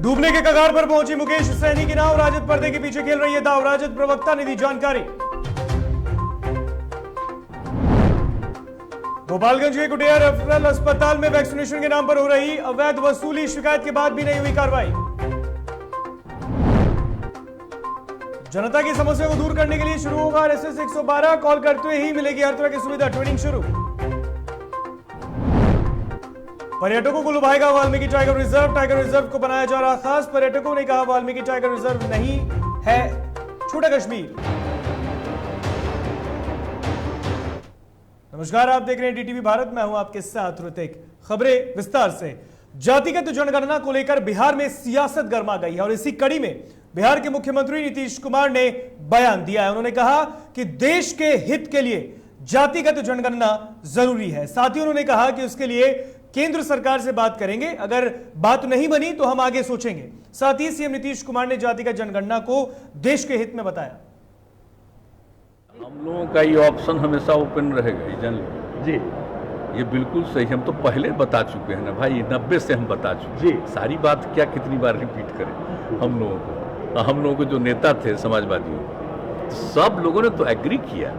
डूबने के कगार पर पहुंची मुकेश सहनी की नाव, राजद पर्दे के पीछे खेल रही है दाव, राजद प्रवक्ता ने दी जानकारी। गोपालगंज के कुटिया रेफरल अस्पताल में वैक्सीनेशन के नाम पर हो रही अवैध वसूली, शिकायत के बाद भी नहीं हुई कार्रवाई। जनता की समस्या को दूर करने के लिए शुरू होगा RSS 112, कॉल करते ही मिलेगी हर तरह की सुविधा, ट्रेनिंग शुरू। पर्यटकों को लुभाएगा वाल्मीकि टाइगर रिजर्व को बनाया जा रहा खास, पर्यटकों ने कहा वाल्मीकि टाइगर रिजर्व नहीं है छोटा कश्मीर। नमस्कार, आप देख रहे हैं DTV भारत, मैं हूं आपके साथ ऋतिक। खबरें विस्तार से। जातिगत जनगणना को लेकर बिहार में सियासत गर्मा गई है और इसी कड़ी में बिहार के मुख्यमंत्री नीतीश कुमार ने बयान दिया है। उन्होंने कहा कि देश के हित के लिए जातिगत जनगणना जरूरी है। साथ ही उन्होंने कहा कि उसके लिए केंद्र सरकार से बात करेंगे, अगर बात नहीं बनी तो हम आगे सोचेंगे। साथ ही सीएम नीतीश कुमार ने जातिगत जनगणना को देश के हित में बताया। हम लोगों का ये ऑप्शन हमेशा ओपन रहेगा, ये जान लो जी। ये बिल्कुल सही, हम तो पहले बता चुके हैं ना भाई, 90 से हम बता चुके हैं। सारी बात क्या कितनी बार रिपीट करें। हम लोगों को जो नेता थे समाजवादियों, सब लोगों ने तो एग्री किया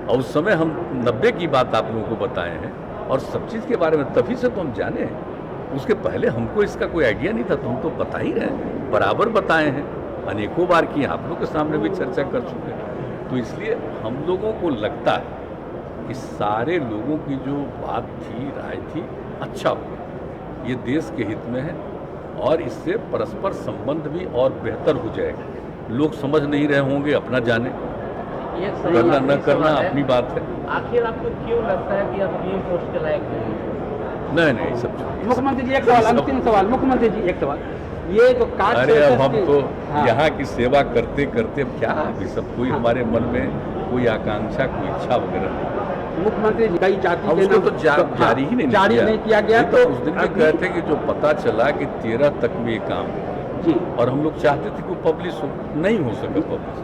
और उस समय हम 90 की बात आप लोगों को बताए हैं और सब चीज़ के बारे में तभी से तो हम जाने हैं। उसके पहले हमको इसका कोई आइडिया नहीं था, तो हम तो बता ही रहे हैं, बराबर बताए हैं, अनेकों बार की आप लोग के सामने भी चर्चा कर चुके हैं। तो इसलिए हम लोगों को लगता है कि सारे लोगों की जो बात थी, राय थी, अच्छा हो, ये देश के हित में है और इससे परस्पर संबंध भी और बेहतर हो जाएगा। लोग समझ नहीं रहे होंगे, अपना जाने, करना न करना अपनी बात है। आखिर आपको क्यों लगता है कि आप पीएम पोस्ट के लायक हैं? नहीं सब मुख्यमंत्री जी एक सवाल, अंतिम सवाल मुख्यमंत्री जी एक सवाल, ये जो कास्ट, अरे अब हम तो यहाँ की सेवा करते करते अब क्या अभी सब कोई हमारे मन में कोई आकांक्षा, कोई इच्छा वगैरह नहीं। मुख्यमंत्री जी कई जाति के उसको तो जारी ही नहीं किया गया। तो उस दिन भी कहते कि जो पता चला कि 13 तक में ये काम जी, और हम लोग चाहते थे कि पब्लिश हो, नहीं हो सका पब्लिश।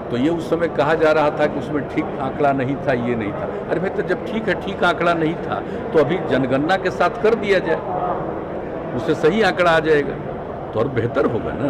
तो ये उस समय कहा जा रहा था कि उसमें ठीक आंकड़ा नहीं था, ये नहीं था। अरे भाई, तो जब ठीक आंकड़ा नहीं था तो अभी जनगणना के साथ कर दिया जाए, उससे सही आंकड़ा आ जाएगा तो और बेहतर होगा ना।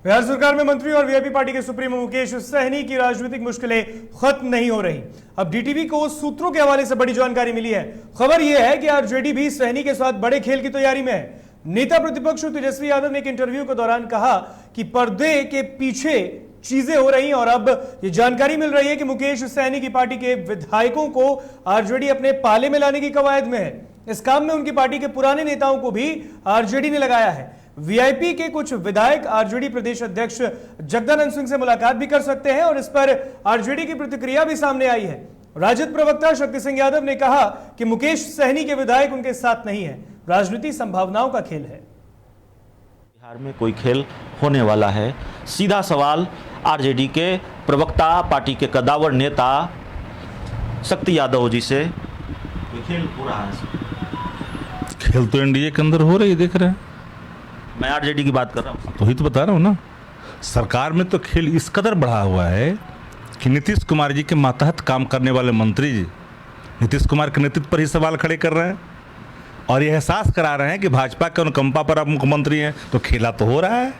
बिहार सरकार में मंत्री और वीआईपी पार्टी के सुप्रीमो मुकेश सहनी की राजनीतिक मुश्किलें खत्म नहीं हो रही। अब DTV को सूत्रों के हवाले से बड़ी जानकारी मिली है। खबर यह है कि आरजेडी भी सहनी के साथ बड़े खेल की तैयारी में है। नेता प्रतिपक्ष तेजस्वी यादव ने एक इंटरव्यू के दौरान कहा कि पर्दे के पीछे चीजें हो रही हैं और अब ये जानकारी मिल रही है कि मुकेश सहनी की पार्टी के विधायकों को आरजेडी अपने पाले में लाने की कवायद में है। इस काम में उनकी पार्टी के पुराने नेताओं को भी आरजेडी ने लगाया है। वीआईपी के कुछ विधायक आरजेडी प्रदेश अध्यक्ष जगदानंद सिंह से मुलाकात भी कर सकते हैं और इस पर आरजेडी की प्रतिक्रिया भी सामने आई है। राजद प्रवक्ता शक्ति सिंह यादव ने कहा कि मुकेश सहनी के विधायक उनके साथ नहीं है, राजनीति संभावनाओं का खेल है। बिहार में कोई खेल होने वाला है। सीधा सवाल आरजेडी के प्रवक्ता, पार्टी के कद्दावर नेता शक्ति यादव जी से, खेल हो रहा है? खेल तो एनडीए के अंदर हो रही है, देख रहे हैं। मैं आरजेडी की बात कर रहा हूँ। तो ही तो बता रहा हूँ ना, सरकार में तो खेल इस कदर बढ़ा हुआ है कि नीतीश कुमार जी के मातहत काम करने वाले मंत्री जी नीतीश कुमार के नेतृत्व पर ही सवाल खड़े कर रहे हैं और ये एहसास करा रहे हैं कि भाजपा के अनुकंपा पर आप मुख्यमंत्री हैं। तो खेला तो हो रहा है,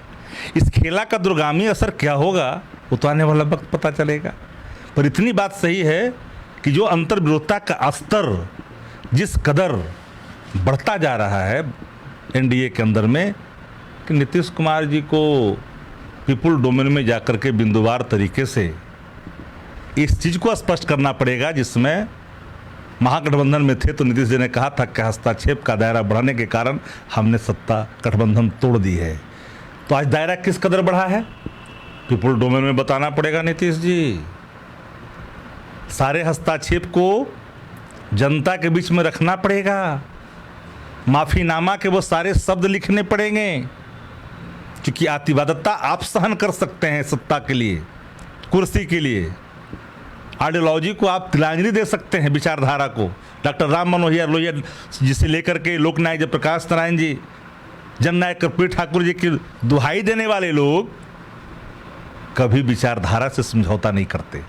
इस खेला का दूरगामी असर क्या होगा वो तो आने वाला वक्त पता चलेगा। पर इतनी बात सही है कि जो अंतर्विरोधता का स्तर जिस कदर बढ़ता जा रहा है एनडीए के अंदर में, कि नीतीश कुमार जी को पीपुल डोमेन में जाकर के बिंदुवार तरीके से इस चीज़ को स्पष्ट करना पड़ेगा, जिसमें महागठबंधन में थे तो नीतीश जी ने कहा था कि हस्तक्षेप का दायरा बढ़ाने के कारण हमने सत्ता गठबंधन तोड़ दी है। तो आज दायरा किस कदर बढ़ा है पीपुल डोमेन में बताना पड़ेगा नीतीश जी। सारे हस्तक्षेप को जनता के बीच में रखना पड़ेगा, माफीनामा के वो सारे शब्द लिखने पड़ेंगे, क्योंकि अतिवादता आप सहन कर सकते हैं सत्ता के लिए, कुर्सी के लिए, आइडियोलॉजी को आप तिलांजलि दे सकते हैं, विचारधारा को। डॉक्टर राम मनोहर लोहिया जिसे लेकर के लोकनायक जयप्रकाश नारायण जी, जननायक कर्पूरी ठाकुर जी की दुहाई देने वाले लोग कभी विचारधारा से समझौता नहीं करते।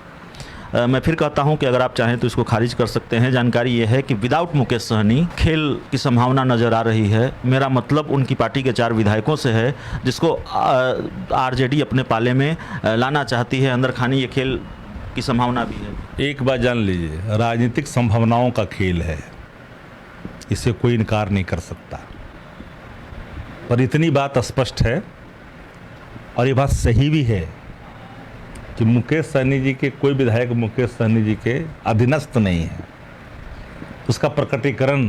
मैं फिर कहता हूं कि अगर आप चाहें तो इसको खारिज कर सकते हैं। जानकारी ये है कि विदाउट मुकेश सहनी खेल की संभावना नज़र आ रही है। मेरा मतलब उनकी पार्टी के 4 विधायकों से है, जिसको आरजेडी अपने पाले में लाना चाहती है। अंदर खानी ये खेल की संभावना भी है। एक बात जान लीजिए, राजनीतिक संभावनाओं का खेल है, इसे कोई इनकार नहीं कर सकता। पर इतनी बात स्पष्ट है और ये बात सही भी है कि मुकेश सहनी जी के कोई विधायक मुकेश सहनी जी के अधीनस्थ नहीं है। उसका प्रकटीकरण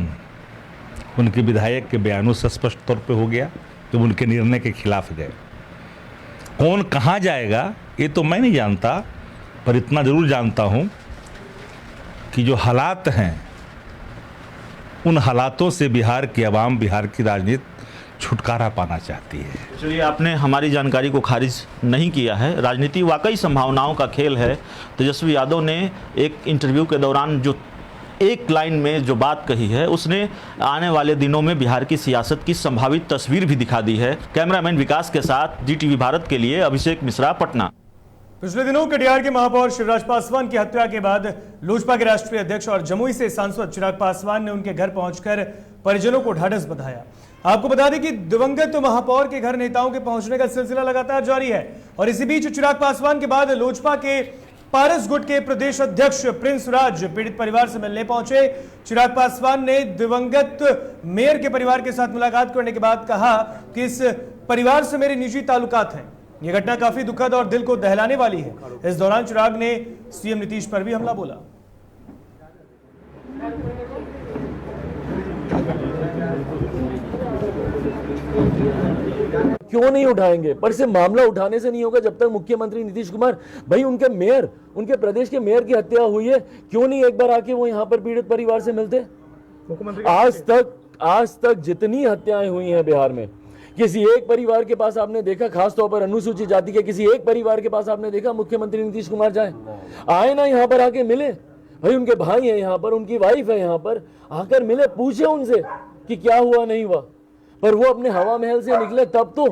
उनके विधायक के बयानों से स्पष्ट तौर पे हो गया, जब उनके निर्णय के खिलाफ गए। कौन कहाँ जाएगा ये तो मैं नहीं जानता, पर इतना जरूर जानता हूँ कि जो हालात हैं उन हालातों से बिहार की आवाम, बिहार की राजनीति छुटकारा पाना चाहती है। चलिए, आपने हमारी जानकारी को खारिज नहीं किया है। राजनीति वाकई संभावनाओं का खेल है। तेजस्वी यादव ने एक इंटरव्यू के दौरान जो एक लाइन में जो बात कही है, उसने आने वाले दिनों में बिहार की सियासत की संभावित तस्वीर भी दिखा दी है। कैमरामैन विकास के साथ जीटीवी भारत के लिए अभिषेक मिश्रा, पटना। पिछले दिनों कटिहार के महापौर शिवराज पासवान की हत्या के बाद लोजपा के राष्ट्रीय अध्यक्ष और जमुई से सांसद चिराग पासवान ने उनके घर पहुंचकर परिजनों को ढाढ़स बंधाया। आपको बता दें कि दिवंगत महापौर के घर नेताओं के पहुंचने का सिलसिला लगातार जारी है और इसी बीच चिराग पासवान के बाद लोजपा के पारस गुट के प्रदेश अध्यक्ष प्रिंस राज पीड़ित परिवार से मिलने पहुंचे। चिराग पासवान ने दिवंगत मेयर के परिवार के साथ मुलाकात करने के बाद कहा कि इस परिवार से मेरे निजी ताल्लुकात हैं। यह घटना काफी दुखद और दिल को दहलाने वाली है। इस दौरान चिराग ने सीएम नीतीश पर भी हमला बोला। क्यों नहीं उठाएंगे? पर से मामला उठाने से नहीं होगा जब तक मुख्यमंत्री नीतीश कुमार, भाई उनके मेयर, उनके प्रदेश के मेयर की हत्या हुई है, क्यों नहीं एक बार आके वो यहाँ पर पीड़ित परिवार से मिलते? आज तक जितनी हत्याएं हुई हैं बिहार में, किसी एक परिवार के पास आपने देखा, खासतौर पर अनुसूचित जाति के किसी एक परिवार के पास आपने देखा मुख्यमंत्री नीतीश कुमार जाए? आए ना यहाँ पर आके मिले, भाई उनके भाई हैं यहाँ पर, उनकी वाइफ है यहाँ पर, आकर मिले, पूछे उनसे कि क्या हुआ नहीं हुआ। पर वो अपने हवा महल से निकले तब तो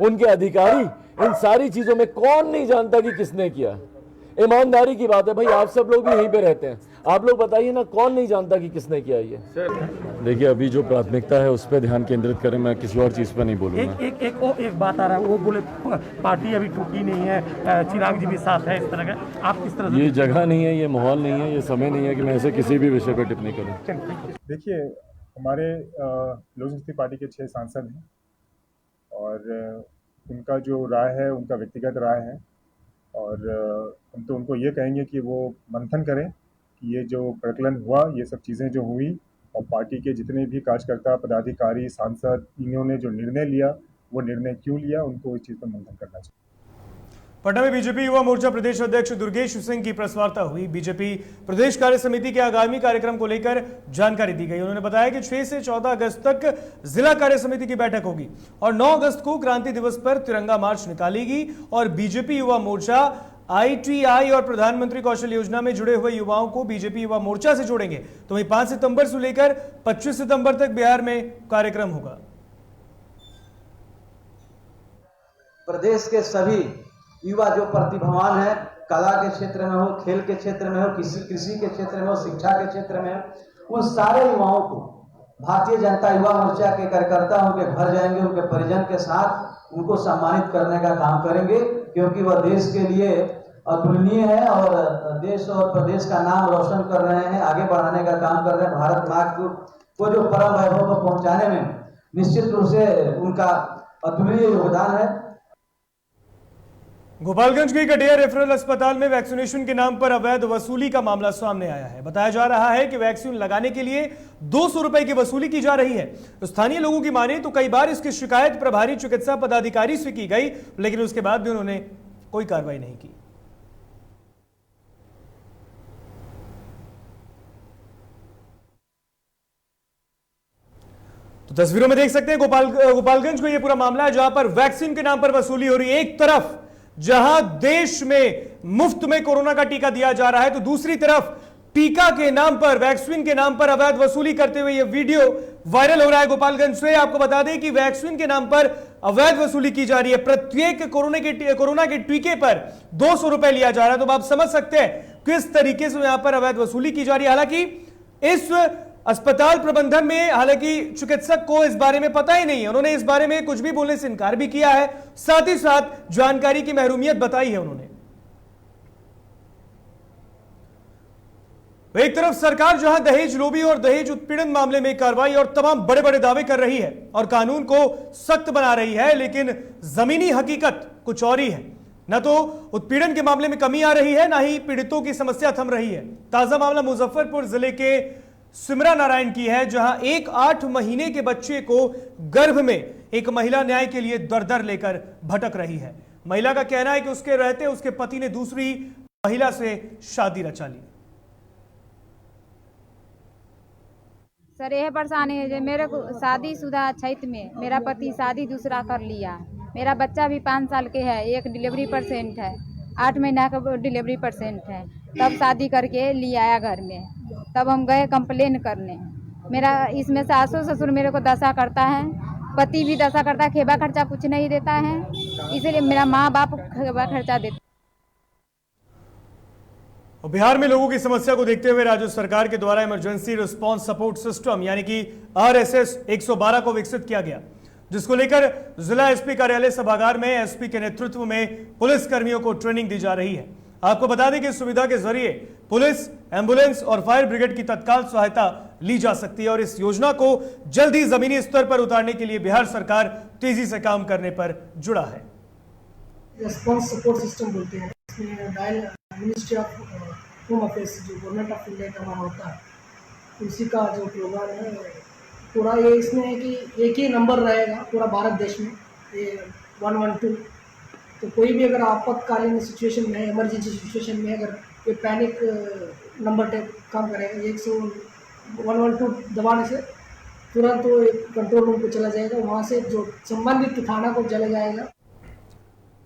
उनके अधिकारी इन सारी चीजों में, कौन नहीं जानता कि किसने किया। ईमानदारी की बात है भाई, आप सब लोग भी यहीं पे रहते हैं, आप लोग बताइए ना, कौन नहीं जानता कि किसने किया ये। देखिए अभी जो प्राथमिकता है उस पर ध्यान केंद्रित करें, मैं किसी और चीज पर नहीं बोलूंगा। एक बात आ रहा है, वो बोले पार्टी अभी टूटी नहीं है, चिराग जी भी साथ है, इस तरह का आप किस तरह? ये जगह नहीं है, ये माहौल नहीं है, ये समय नहीं है कि मैं ऐसे किसी भी विषय पर टिप्पणी करूँ। देखिए हमारे लोक जनशक्ति पार्टी के 6 सांसद हैं और उनका जो राय है उनका व्यक्तिगत राय है और हम तो उनको ये कहेंगे कि वो मंथन करें कि ये जो प्रकलन हुआ, ये सब चीज़ें जो हुई और पार्टी के जितने भी कार्यकर्ता, पदाधिकारी, सांसद, इन्होंने जो निर्णय लिया वो निर्णय क्यों लिया, उनको इस चीज़ पर मंथन करना चाहिए। पटना में बीजेपी युवा मोर्चा प्रदेश अध्यक्ष दुर्गेश सिंह की प्रेस वार्ता हुई। बीजेपी प्रदेश कार्य समिति के आगामी कार्यक्रम को लेकर जानकारी दी गई। उन्होंने बताया कि 6 से 14 अगस्त तक जिला कार्य समिति की बैठक होगी और 9 अगस्त को क्रांति दिवस पर तिरंगा मार्च निकालेगी और बीजेपी युवा मोर्चा ITI और प्रधानमंत्री कौशल योजना में जुड़े हुए युवाओं को बीजेपी युवा मोर्चा से जोड़ेंगे। तो वहीं 5 सितंबर से लेकर 25 सितंबर तक बिहार में कार्यक्रम होगा। प्रदेश के सभी युवा जो प्रतिभावान है, कला के क्षेत्र में हो, खेल के क्षेत्र में हो, कृषि के क्षेत्र में हो, शिक्षा के क्षेत्र में हो, उन सारे युवाओं को भारतीय जनता युवा मोर्चा के कार्यकर्ता उनके घर जाएंगे, उनके परिजन के साथ उनको सम्मानित करने का काम करेंगे, क्योंकि वह देश के लिए अतुलनीय है और देश और प्रदेश का नाम रोशन कर रहे हैं, आगे बढ़ाने का काम कर रहे हैं। भारत माँ को जो परम वैभव को पहुंचाने में निश्चित रूप से उनका अतुलनीय योगदान है। गोपालगंज के कटिया रेफरल अस्पताल में वैक्सीनेशन के नाम पर अवैध वसूली का मामला सामने आया है। बताया जा रहा है कि वैक्सीन लगाने के लिए 200 रुपए की वसूली की जा रही है। स्थानीय लोगों की माने तो कई बार इसकी शिकायत प्रभारी चिकित्सा पदाधिकारी से की गई, लेकिन उसके बाद भी उन्होंने कोई कार्रवाई नहीं की। तो तस्वीरों में देख सकते हैं गोपालगंज को यह पूरा मामला है, जहां पर वैक्सीन के नाम पर वसूली हो रही है। एक तरफ जहां देश में मुफ्त में कोरोना का टीका दिया जा रहा है, तो दूसरी तरफ टीका के नाम पर, वैक्सीन के नाम पर अवैध वसूली करते हुए यह वीडियो वायरल हो रहा है गोपालगंज से। आपको बता दें कि वैक्सीन के नाम पर अवैध वसूली की जा रही है। प्रत्येक कोरोना के टीके पर 200 रुपए लिया जा रहा है। तो आप समझ सकते हैं किस तरीके से यहां पर अवैध वसूली की जा रही है। हालांकि इस अस्पताल प्रबंधन में हालांकि चिकित्सक को इस बारे में पता ही नहीं है, उन्होंने इस बारे में कुछ भी बोलने से इनकार भी किया है, साथ ही साथ जानकारी की महरूमियत बताई है उन्होंने। एक तरफ सरकार जहां दहेज लोभी और दहेज उत्पीड़न मामले में कार्रवाई और तमाम बड़े बड़े दावे कर रही है और कानून को सख्त बना रही है, लेकिन जमीनी हकीकत कुछ और ही है। न तो उत्पीड़न के मामले में कमी आ रही है, ना ही पीड़ितों की समस्या थम रही है। ताजा मामला मुजफ्फरपुर जिले के सिमरा नारायण की है, जहां एक 8 महीने के बच्चे को गर्भ में एक महिला न्याय के लिए दर दर लेकर भटक रही है। महिला का कहना है कि उसके रहते उसके पति ने दूसरी महिला से शादी रचा ली। सर यह परेशानी है जो मेरे को शादीशुदा छैत में मेरा पति शादी दूसरा कर लिया। मेरा बच्चा भी 5 साल के है, एक डिलीवरी पेशेंट है, 8 महीना का डिलीवरी पेशेंट है। तब शादी करके ले आया घर में, तब हम गए कंप्लेन करने। मेरा इसमें सासू ससुर मेरे को दशा करता है, पति भी दशा करता है, खेबा खर्चा कुछ नहीं देता है, इसलिए मेरा माँ बाप खेबा खर्चा देता। बिहार में लोगों की समस्या को देखते हुए राज्य सरकार के द्वारा इमरजेंसी रिस्पांस सपोर्ट सिस्टम यानी कि RSS 112 को विकसित किया गया, जिसको लेकर जिला एसपी कार्यालय सभागार में एसपी के नेतृत्व में पुलिस कर्मियों को ट्रेनिंग दी जा रही है। आपको बता दें कि इस सुविधा के जरिए पुलिस, एम्बुलेंस और फायर ब्रिगेड की तत्काल सहायता ली जा सकती है और इस योजना को जल्द ही जमीनी स्तर पर उतारने के लिए बिहार सरकार तेजी से काम करने पर जुड़ा है। रिस्पांस सपोर्ट सिस्टम बोलते हैं, इसमें dial ministry of home affairs जो गवर्नमेंट ऑफ इंडिया का हमारा होता है, उसी का जो प्रोग्राम है पूरा, ये इसमें है कि एक ही नंबर रहेगा पूरा भारत देश में, ये 112। तो कोई भी अगर आपातकालीन सिचुएशन में, इमरजेंसी सिचुएशन में अगर ये पैनिक नंबर टाइप काम करेगा, 112 दबाने से तुरंत वो कंट्रोल रूम को चला जाएगा, वहाँ से जो संबंधित थाना को चला जाएगा।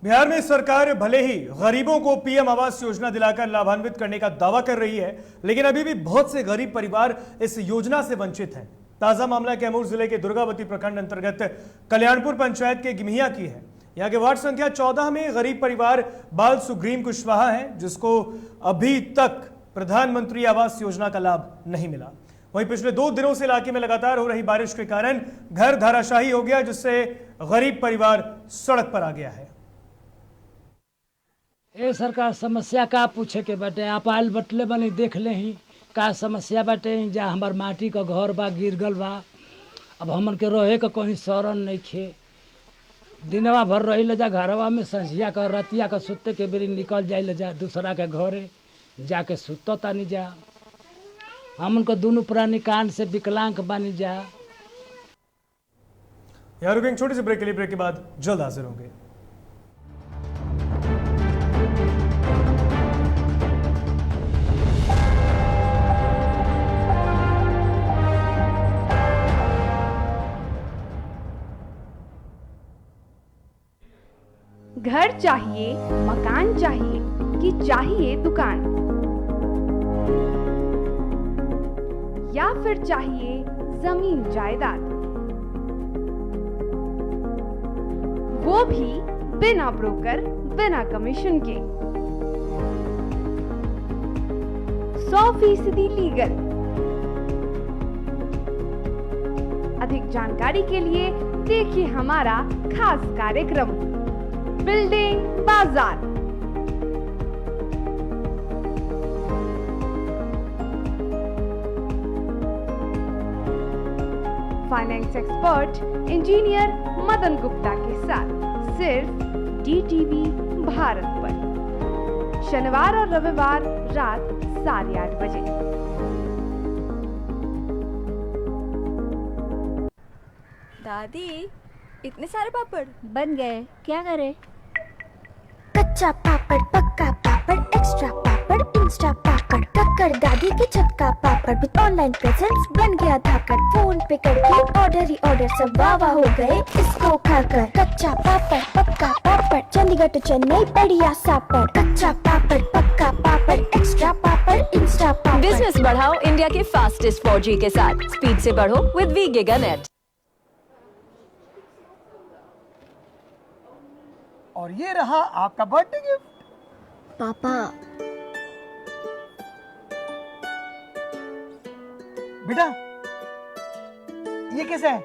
बिहार में सरकार भले ही गरीबों को पीएम आवास योजना दिलाकर लाभान्वित करने का दावा कर रही है, लेकिन अभी भी बहुत से गरीब परिवार इस योजना से वंचित हैं। ताजा मामला कैमूर जिले के दुर्गावती प्रखंड अंतर्गत कल्याणपुर पंचायत के गिमिया की है। यहाँ के वार्ड संख्या 14 में गरीब परिवार बाल सुग्रीम कुशवाहा है, जिसको अभी तक प्रधानमंत्री आवास योजना का लाभ नहीं मिला। वहीं पिछले 2 दिनों से इलाके में लगातार हो रही बारिश के कारण घर धराशायी हो गया, जिससे गरीब परिवार सड़क पर आ गया है। ए सरकार समस्या का पूछे के बाटे, आप आयल बटले बनी देख ले ही का समस्या बाटे। जा हमार माटी का घर बा, गिर गल बा, अब हमन के रहे का कहीं शरण नहीं खे। दिनवा भर रही ले जा घरवा में, संझिया का रतिया का सुते के बेरी निकल जाए ले जा दूसरा के घरे जाके सुतो तानी जा। हमन को दोनों प्राणी कान से विकलांग बानी जा। यार रुकेंगे छोटी सी ब्रेक के लिए, ब्रेक के बाद जल्द हाजिर होंगे। घर चाहिए, मकान चाहिए कि चाहिए दुकान, या फिर चाहिए जमीन जायदाद, वो भी बिना ब्रोकर, बिना कमीशन के, 100% लीगल। अधिक जानकारी के लिए देखिए हमारा खास कार्यक्रम बिल्डिंग बाजार। Finance expert engineer Madan Gupta के साथ सिर्फ DTV भारत पर, शनिवार और रविवार रात 8:30 बजे। दादी इतने सारे पापड़ बन गए, क्या करे? कच्चा पापड़, पक्का पापड़, एक्स्ट्रा पापड़, इंस्टा पापड़, कक्कर दादी के छत का पापड़ विद ऑनलाइन प्रेजेंस बन गया धाकड़। फोन पे करके ऑर्डर ही ऑर्डर, सब वाह हो गए इसको खाकर। कच्चा पापड़, पक्का पापड़, चंडीगढ़ टू चेन्नई बढ़िया सापड़। कच्चा पापड़, पक्का पापड़, एक्स्ट्रा पापड़, इंस्टा पापड़। बिजनेस बढ़ाओ इंडिया के फास्टेस्ट 4G के साथ, स्पीड से बढ़ो विद वी गिगानेट। और ये रहा आपका बर्थडे गिफ्ट। पापा बेटा ये कैसा है?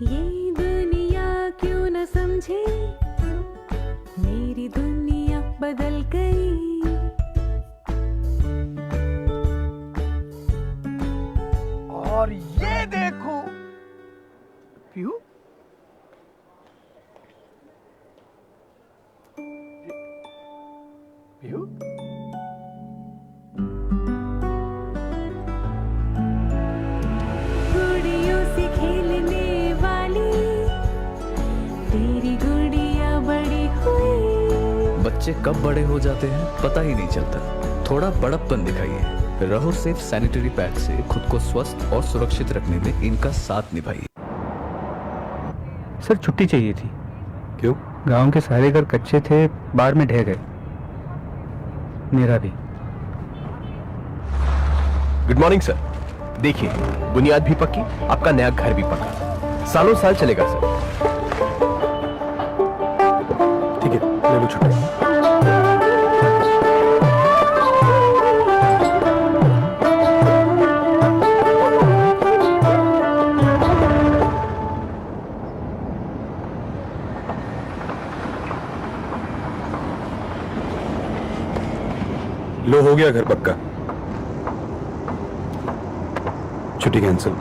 ये दुनिया क्यों न समझे, मेरी दुनिया बदल गई। और ये देखो पीहू, पीहू गुड़ियों से खेलने वाली तेरी गुड़िया बड़ी हुई। बच्चे कब बड़े हो जाते हैं पता ही नहीं चलता। थोड़ा बड़प्पन दिखाइए। रहो सेफ सैनिटरी पैड से खुद को स्वस्थ और सुरक्षित रखने में इनका साथ निभाइए। सर छुट्टी चाहिए थी। क्यों? गांव के सारे घर कच्चे थे, बाढ़ में ढह गए, मेरा भी। Good morning sir. देखिए बुनियाद भी पक्की, आपका नया घर भी पक्का, सालों साल चलेगा सर। ठीक है ले लो छुट्टी। लो हो गया घर पक्का, छुट्टी कैंसिल।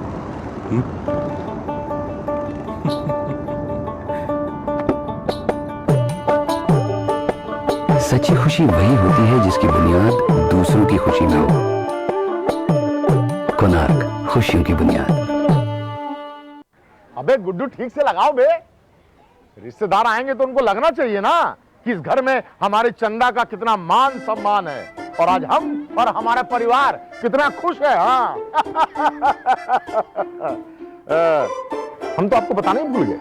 सच्ची खुशी वही होती है जिसकी बुनियाद दूसरों की खुशी में हो। कोणार्क, खुशियों की बुनियाद। अबे गुड्डू ठीक से लगाओ बे, रिश्तेदार आएंगे तो उनको लगना चाहिए ना कि इस घर में हमारे चंदा का कितना मान सम्मान है और आज हम और हमारा परिवार कितना खुश है। हाँ हम तो आपको बताने ही भूल गए,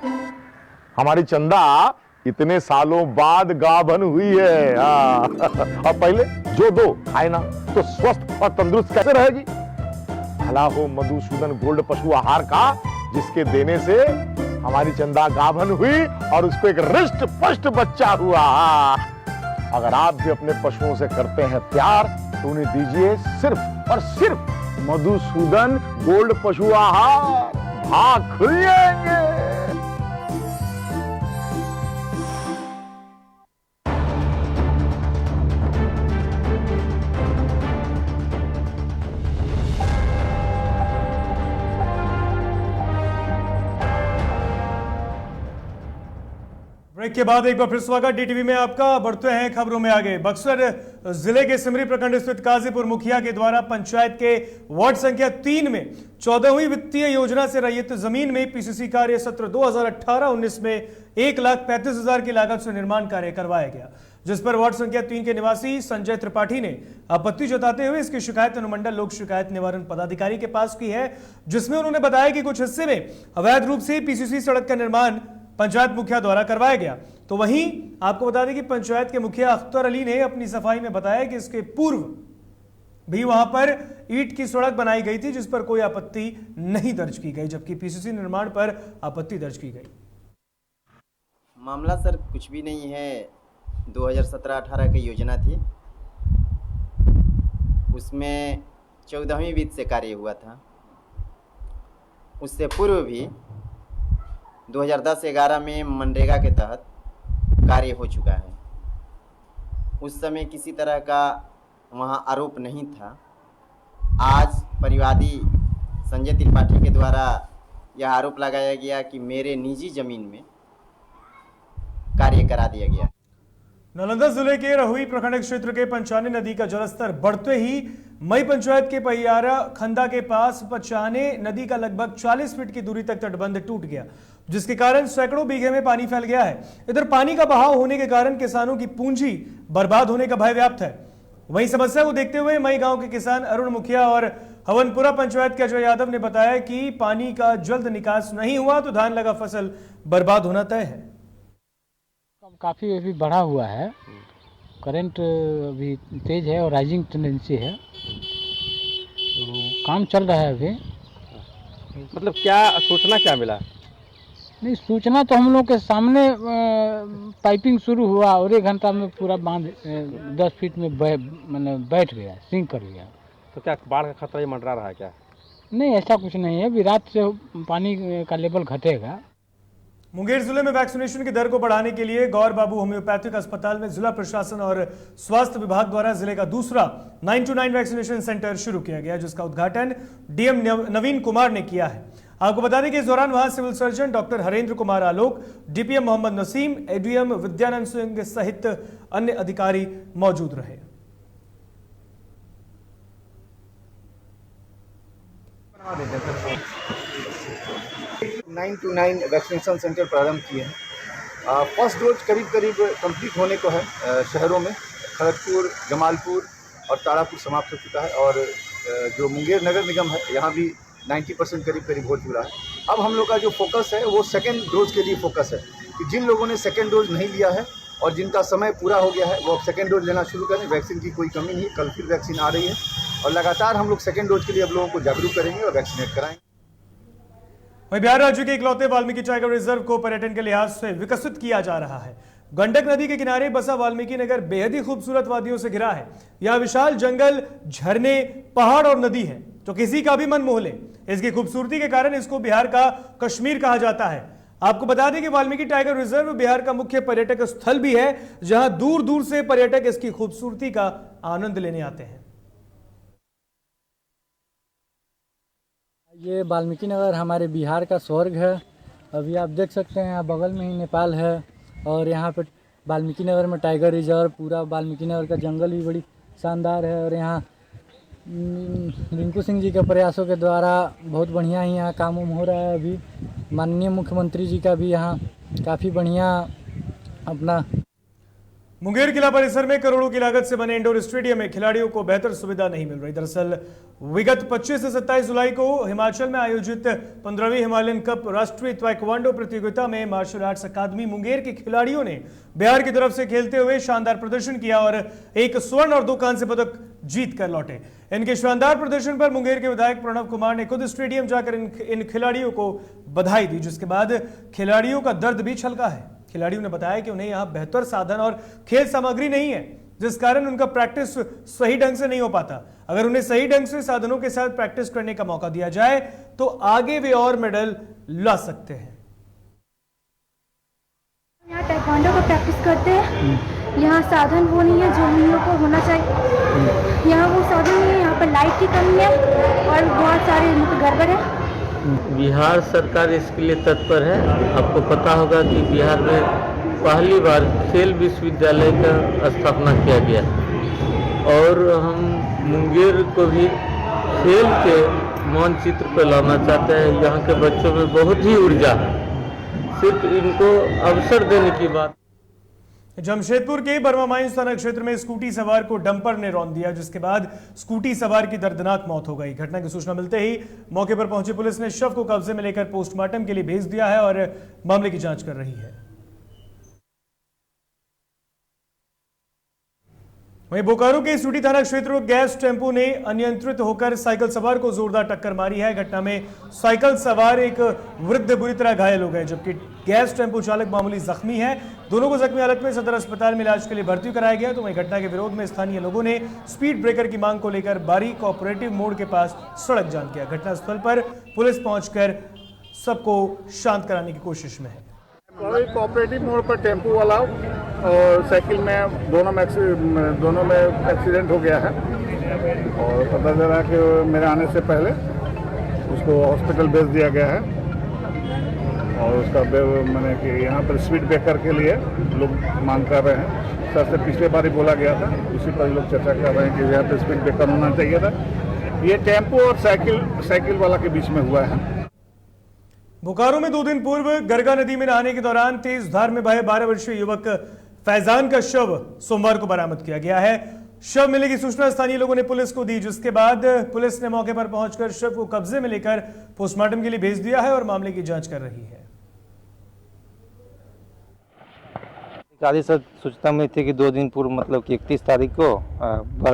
हमारी चंदा इतने सालों बाद गाभन हुई है। और पहले जो दो खाए ना तो स्वस्थ और तंदुरुस्त कैसे रहेगी। भला हो मधुसूदन गोल्ड पशु आहार का, जिसके देने से हमारी चंदा गाभन हुई और उसको एक रिष्ट पुष्ट बच्चा हुआ। अगर आप भी अपने पशुओं से करते हैं प्यार तो उन्हें दीजिए सिर्फ और सिर्फ मधुसूदन गोल्ड पशु आहार, भाग खुल जाएंगे। ब्रेक के बाद एक बार फिर स्वागत डीटीवी में आपका। बढ़ते हैं खबरों में आगे। बक्सर जिले के सिमरी प्रखंड स्थित काजीपुर मुखिया के द्वारा पंचायत के वार्ड संख्या 3 में 14वीं वित्तीय योजना से रहित जमीन में पीसीसी कार्य सत्र 2018-19 में 1,35,000 की लागत से निर्माण कार्य करवाया गया, जिस पर वार्ड संख्या 3 के निवासी संजय त्रिपाठी ने आपत्ति जताते हुए इसकी शिकायत अनुमंडल लोक शिकायत निवारण पदाधिकारी के पास की है, जिसमें उन्होंने बताया कि कुछ हिस्से में अवैध रूप से पीसीसी सड़क का निर्माण पंचायत मुखिया द्वारा करवाया गया। तो वहीं आपको बता दें कि पंचायत के मुखिया अख्तर अली ने अपनी सफाई में बताया कि इसके पूर्व भी वहां पर ईंट की सड़क बनाई गई थी, जिस पर कोई आपत्ति नहीं दर्ज की गई, जबकि पीसीसी निर्माण पर आपत्ति दर्ज की गई। मामला सर कुछ भी नहीं है, 2017-18 की योजना थी, उसमें 14वीं वित्त से कार्य हुआ था। उससे पूर्व भी 2010-11 में मनरेगा के तहत कार्य हो चुका है। उस समय किसी तरह का वहाँ आरोप नहीं था। आज परिवादी संजय त्रिपाठी के द्वारा यह आरोप लगाया गया कि मेरे निजी जमीन में कार्य करा दिया गया। नालंदा जिले के रहुई प्रखंड क्षेत्र के पंचाने नदी का जलस्तर बढ़ते ही मई पंचायत के पहियारा खंदा के पास पंचाने नदी का लगभग 40 फीट की दूरी तक तटबंध टूट गया, जिसके कारण सैकड़ों बीघे में पानी फैल गया है। इधर पानी का बहाव होने के कारण किसानों की पूंजी बर्बाद होने का भय व्याप्त है। वहीं समस्या को देखते हुए मई गांव के किसान अरुण मुखिया और हवनपुरा पंचायत के अजय यादव ने बताया कि पानी का जल्द निकास नहीं हुआ तो धान लगा फसल बर्बाद होना तय है। काफ़ी अभी बढ़ा हुआ है, करंट अभी तेज है और राइजिंग टेंडेंसी है, तो काम चल रहा है अभी। मतलब क्या सूचना क्या मिला? नहीं, सूचना तो हम लोग के सामने पाइपिंग शुरू हुआ और 1 घंटा में पूरा बांध 10 फीट में बैठ गया, सिंक कर गया। तो क्या बाढ़ का खतरा ये मंडरा रहा है क्या? नहीं, ऐसा कुछ नहीं है। अभी रात से पानी का लेवल घटेगा। मुंगेर जिले में वैक्सीनेशन की दर को बढ़ाने के लिए गौर बाबू होम्योपैथिक अस्पताल में जिला प्रशासन और स्वास्थ्य विभाग द्वारा जिले का दूसरा 9 to 9 वैक्सीनेशन सेंटर शुरू किया गया, जिसका उद्घाटन डीएम नवीन कुमार ने किया है। आपको बता दें कि इस दौरान वहां civil surgeon doctor Harendra Kumar Alok, DPM Mohammad Naseem, ADM Vidyanand Singh सहित अन्य अधिकारी मौजूद रहे। 9 to 9 वैक्सीनेशन सेंटर प्रारंभ किए हैं। फर्स्ट डोज करीब कंप्लीट होने को है। शहरों में खड़गपुर, जमालपुर और तारापुर समाप्त हो चुका है और जो मुंगेर नगर निगम है यहाँ भी 90% करीब हो चुका है। अब हम लोग का जो फोकस है वो सेकेंड डोज के लिए फोकस है कि जिन लोगों ने सेकेंड डोज नहीं लिया है और जिनका समय पूरा हो गया है वो अब सेकेंड डोज लेना शुरू करें। वैक्सीन की कोई कमी नहीं, कल फिर वैक्सीन आ रही है और लगातार हम लोग सेकेंड डोज के लिए अब लोगों को जागरूक करेंगे और वैक्सीनेट कराएंगे। वहीं बिहार राज्य के इकलौते वाल्मीकि टाइगर रिजर्व को पर्यटन के लिहाज से विकसित किया जा रहा है। गंडक नदी के किनारे बसा वाल्मीकि नगर बेहद ही खूबसूरत वादियों से घिरा है। यह विशाल जंगल, झरने, पहाड़ और नदी है तो किसी का भी मन मोह ले। इसकी खूबसूरती के कारण इसको बिहार का कश्मीर कहा जाता है। आपको बता दें कि वाल्मीकि टाइगर रिजर्व बिहार का मुख्य पर्यटक स्थल भी है, जहां दूर दूर से पर्यटक इसकी खूबसूरती का आनंद लेने आते हैं। ये वाल्मीकि नगर हमारे बिहार का स्वर्ग है। अभी आप देख सकते हैं यहाँ बगल में ही नेपाल है और यहाँ पे वाल्मीकि नगर में टाइगर रिजर्व, पूरा वाल्मीकि नगर का जंगल भी बड़ी शानदार है। और यहाँ रिंकू सिंह जी के प्रयासों के द्वारा बहुत बढ़िया ही यहाँ काम हो रहा है। अभी माननीय मुख्यमंत्री जी का भी यहाँ काफ़ी बढ़िया अपना। मुंगेर किला परिसर में करोड़ों की लागत से बने इंडोर स्टेडियम में खिलाड़ियों को बेहतर सुविधा नहीं मिल रही। दरअसल विगत 25 से 27 जुलाई को हिमाचल में आयोजित 15वीं हिमालयन कप राष्ट्रीय ताइक्वांडो प्रतियोगिता में मार्शल आर्ट्स अकादमी मुंगेर के खिलाड़ियों ने बिहार की तरफ से खेलते हुए शानदार प्रदर्शन किया और एक स्वर्ण और 2 कांस्य पदक जीत कर लौटे। इनके शानदार प्रदर्शन पर मुंगेर के विधायक प्रणव कुमार ने खुद स्टेडियम जाकर इन खिलाड़ियों को बधाई दी, जिसके बाद खिलाड़ियों का दर्द भी छलका है। खिलाड़ियों ने बताया कि उन्हें यहाँ बेहतर साधन और खेल सामग्री नहीं है, जिस कारण उनका प्रैक्टिस सही ढंग से नहीं हो पाता। अगर उन्हें सही ढंग से साधनों के साथ प्रैक्टिस करने का मौका दिया जाए तो आगे वे और मेडल ला सकते हैं। यहाँ ताइक्वांडो का प्रैक्टिस करते हैं। यहाँ साधन वो नहीं है जो हम लोग को होना चाहिए। यहाँ वो साधन नहीं है, यहाँ पर लाइट की कमी है और बहुत सारे गड़बड़ है। बिहार सरकार इसके लिए तत्पर है। आपको पता होगा कि बिहार में पहली बार खेल विश्वविद्यालय का स्थापना किया गया और हम मुंगेर को भी खेल के मानचित्र पर लाना चाहते हैं। यहाँ के बच्चों में बहुत ही ऊर्जा है, सिर्फ इनको अवसर देने की बात। जमशेदपुर के बर्मा माइंस थाना क्षेत्र में स्कूटी सवार को डंपर ने रौंद दिया, जिसके बाद स्कूटी सवार की दर्दनाक मौत हो गई। घटना की सूचना मिलते ही मौके पर पहुंची पुलिस ने शव को कब्जे में लेकर पोस्टमार्टम के लिए भेज दिया है और मामले की जांच कर रही है। वहीं बोकारो के सूटी थाना क्षेत्र गैस टेम्पो ने अनियंत्रित होकर साइकिल सवार को जोरदार टक्कर मारी है। घटना में साइकिल सवार एक वृद्ध बुरी तरह घायल हो गए, जबकि गैस टेम्पो चालक मामूली जख्मी है। दोनों को जख्मी हालत में सदर अस्पताल में इलाज के लिए भर्ती कराया गया। तो वहीं घटना के विरोध में स्थानीय लोगों ने स्पीड ब्रेकर की मांग को लेकर बारी कोऑपरेटिव मोड़ के पास सड़क जाम किया। घटनास्थल पर पुलिस पहुंचकर सबको शांत कराने की कोशिश में है। कोऑपरेटिव मोड़ पर टेम्पो वाला और साइकिल में दोनों में एक्सीडेंट हो गया है और पता चला कि मेरे आने से पहले उसको हॉस्पिटल भेज दिया गया है और उसका मैंने कि यहाँ पर स्पीड ब्रेकर के लिए लोग मांग कर रहे हैं। सर से पिछले बार ही बोला गया था, उसी पर लोग चर्चा कर रहे हैं कि यहाँ पर स्पीड ब्रेकर होना चाहिए था। ये टेम्पो और साइकिल वाला के बीच में हुआ है। बोकारो में 2 दिन पूर्व गरगा नदी में नहाने के दौरान तेज धार में बहे 12 वर्षीय युवक फैजान का शव सोमवार को बरामद किया गया है। शव मिलने की सूचना स्थानीय लोगों ने पुलिस को दी, जिसके बाद पुलिस ने मौके पर पहुंचकर शव को कब्जे में लेकर पोस्टमार्टम के लिए भेज दिया है और मामले की जांच कर रही है। अधिकारी से सूचना मिली थी कि 2 दिन पूर्व मतलब कि 31 तारीख को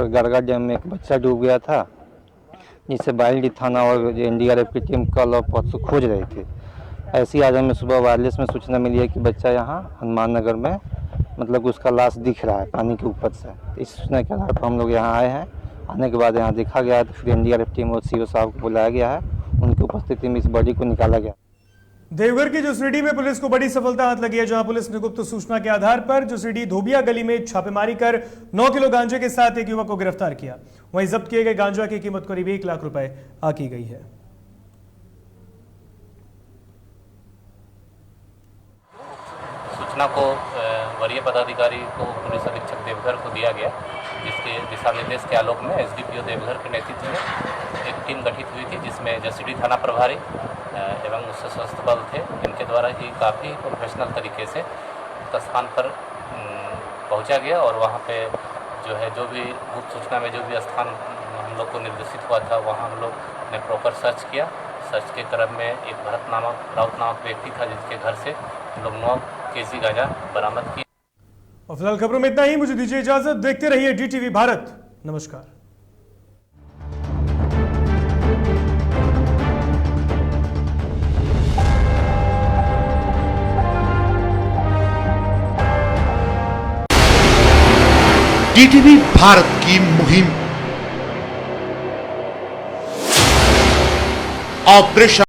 गरगा डैम में एक बच्चा डूब गया था, जिससे बाइल्डी थाना और एनडीआरएफ की टीम कल और परसों खोज रही थी। ऐसी आज हमें सुबह वायरलेस में सूचना मिली है कि बच्चा यहाँ हनुमान नगर में मतलब उसका लाश दिख रहा है पानी के ऊपर से। इस सूचना के आधार पर हम लोग यहाँ आए हैं आने के बाद यहाँ देखा गया तो फिर NDRF टीम और CO साहब को बुलाया गया है, उनकी उपस्थिति में इस बॉडी को निकाला गया। देवघर की जोशीडीह में पुलिस को बड़ी सफलता हाथ लगी है, जहां पुलिस ने गुप्त सूचना के आधार पर जोशीडीह धोबिया गली में छापेमारी कर 9 किलो गांजे के साथ एक युवक को गिरफ्तार किया। वहीं जब्त किए गए गांजा की कीमत करीब 1 लाख रुपए आकी गई है। सूचना को वरीय पदाधिकारी को पुलिस अधीक्षक देवघर को दिया गया, जिसके दिशा निर्देश के आलोक में SDPO देवघर के नेतृत्व में एक टीम गठित हुई थी, जिसमें जोशीडीह थाना प्रभारी एवं उससे सशस्त्र बल थे। इनके द्वारा ही काफ़ी प्रोफेशनल तरीके से उस स्थान पर पहुंचा गया और वहां पे जो है जो भी गुप्त सूचना में जो भी स्थान हम लोग को निर्देशित हुआ था, वहां हम लोग ने प्रॉपर सर्च किया। सर्च के क्रम में एक राउत नामक व्यक्ति था, जिसके घर से हम लोग 9 kg गांजा बरामद किया। और फिलहाल खबरों में इतना ही, मुझे दीजिए इजाजत। देखते रहिए DTV भारत। नमस्कार। DTV भारत की मुहिम ऑपरेशन